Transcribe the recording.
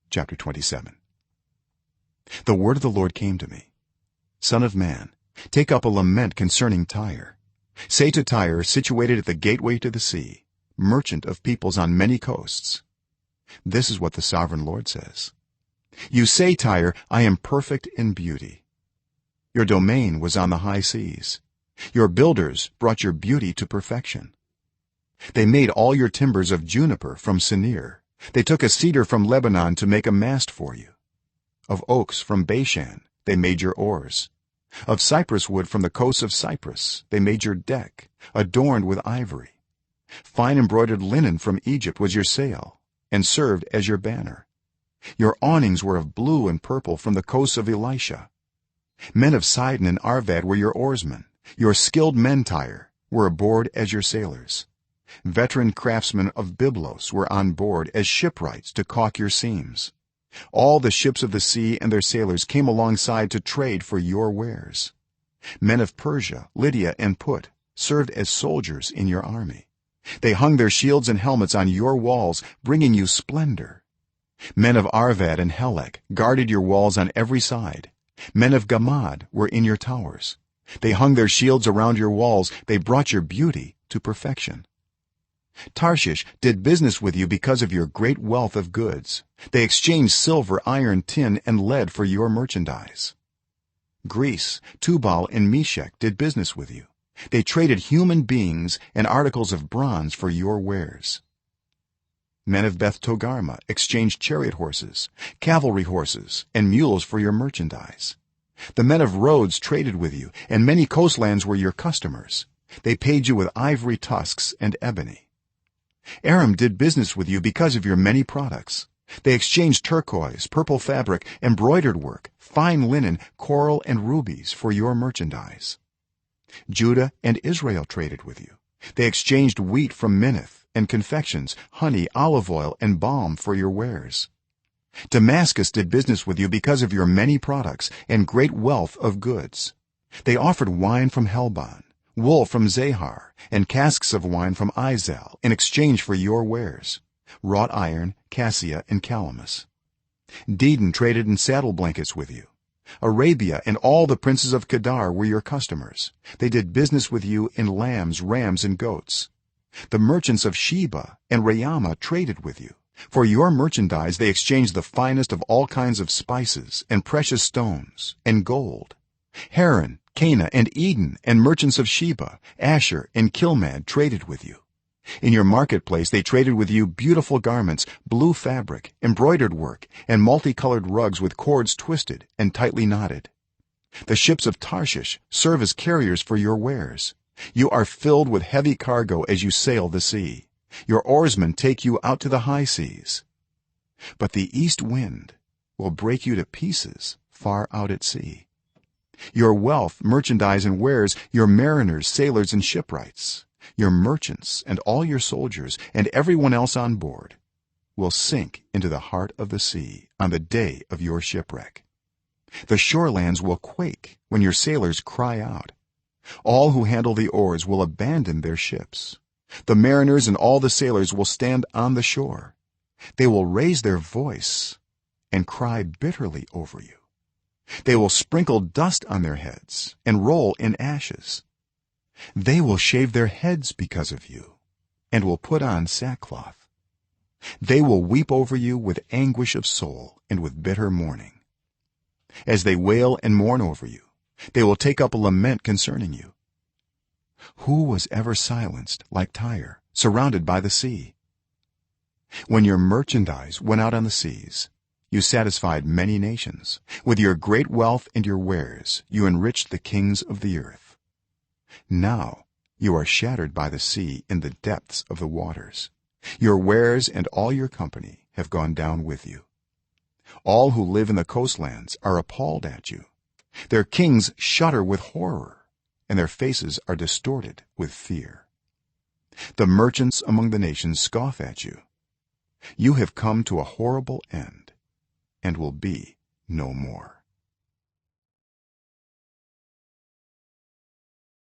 chapter 27. The word of the Lord came to me: son of man, take up a lament concerning Tyre. Say to Tyre, situated at the gateway to the sea, merchant of peoples on many coasts, this is what the sovereign Lord says: you say, Tyre, I am perfect in beauty. Your domain was on the high seas. Your builders brought your beauty to perfection. They made all your timbers of juniper from Sinir. They took a cedar from Lebanon to make a mast for you. Of oaks from Bashan they made your oars. Of cypress wood from the coasts of Cyprus they made your deck, adorned with ivory. Fine embroidered linen from Egypt was your sail, and served as your banner. Your awnings were of blue and purple from the coasts of Elisha. Men of Sidon and Arvad were your oarsmen. Your skilled men, Tyre, were aboard as your sailors. Veteran craftsmen of Byblos were on board as shipwrights to caulk your seams. All the ships of the sea and their sailors came alongside to trade for your wares. Men of Persia, Lydia, and Put served as soldiers in your army. They hung their shields and helmets on your walls, bringing you splendor. Men of Arvad and Helek guarded your walls on every side. Men of Gamad were in your towers. They hung their shields around your walls. They brought your beauty to perfection. Tarshish did business with you because of your great wealth of goods. They exchanged silver, iron, tin, and lead for your merchandise. Greece, Tubal, and Meshech did business with you. They traded human beings and articles of bronze for your wares. Men of Beth Togarmah exchanged chariot horses, cavalry horses, and mules for your merchandise. The men of Rhodes traded with you, and many coastlands were your customers. They paid you with ivory tusks and ebony. Aram did business with you because of your many products. They exchanged turquoise, purple fabric, embroidered work, fine linen, coral, and rubies for your merchandise. Judah and Israel traded with you. They exchanged wheat from Minnith and confections, honey, olive oil, and balm for your wares. Damascus did business with you because of your many products and great wealth of goods. They offered wine from Helbon, wool from Zahar, and casks of wine from Izal in exchange for your wares: wrought iron, cassia, and calamus. Dedan traded in saddle blankets with you. Arabia and all the princes of Kedar were your customers. They did business with you in lambs, rams, and goats. The merchants of Sheba and Raamah traded with you. For your merchandise they exchanged the finest of all kinds of spices and precious stones and gold. Haran, Cana, and Eden and merchants of Sheba, Asher, and Kilmad traded with you. In your marketplace they traded with you beautiful garments, blue fabric, embroidered work, and multicolored rugs with cords twisted and tightly knotted. The ships of Tarshish serve as carriers for your wares. You are filled with heavy cargo as you sail the sea. Your oarsmen take you out to the high seas. But the east wind will break you to pieces far out at sea. Your wealth, merchandise, and wares, your mariners, sailors, and shipwrights, your merchants and all your soldiers and everyone else on board will sink into the heart of the sea on the day of your shipwreck. The shorelands will quake when your sailors cry out. All who handle the oars will abandon their ships. The mariners and all the sailors will stand on the shore. They will raise their voice and cry bitterly over you. They will sprinkle dust on their heads and roll in ashes. They will shave their heads because of you and will put on sackcloth. They will weep over you with anguish of soul and with bitter mourning. As they wail and mourn over you, they will take up a lament concerning you. Who was ever silenced like Tyre, surrounded by the sea? When your merchandise went out on the seas, you satisfied many nations. With your great wealth and your wares you enriched the kings of the earth. Now you are shattered by the sea in the depths of the waters. Your wares and all your company have gone down with you. All who live in the coastlands are appalled at you. Their kings shudder with horror, and their faces are distorted with fear. The merchants among the nations scoff at you. You have come to a horrible end and will be no more.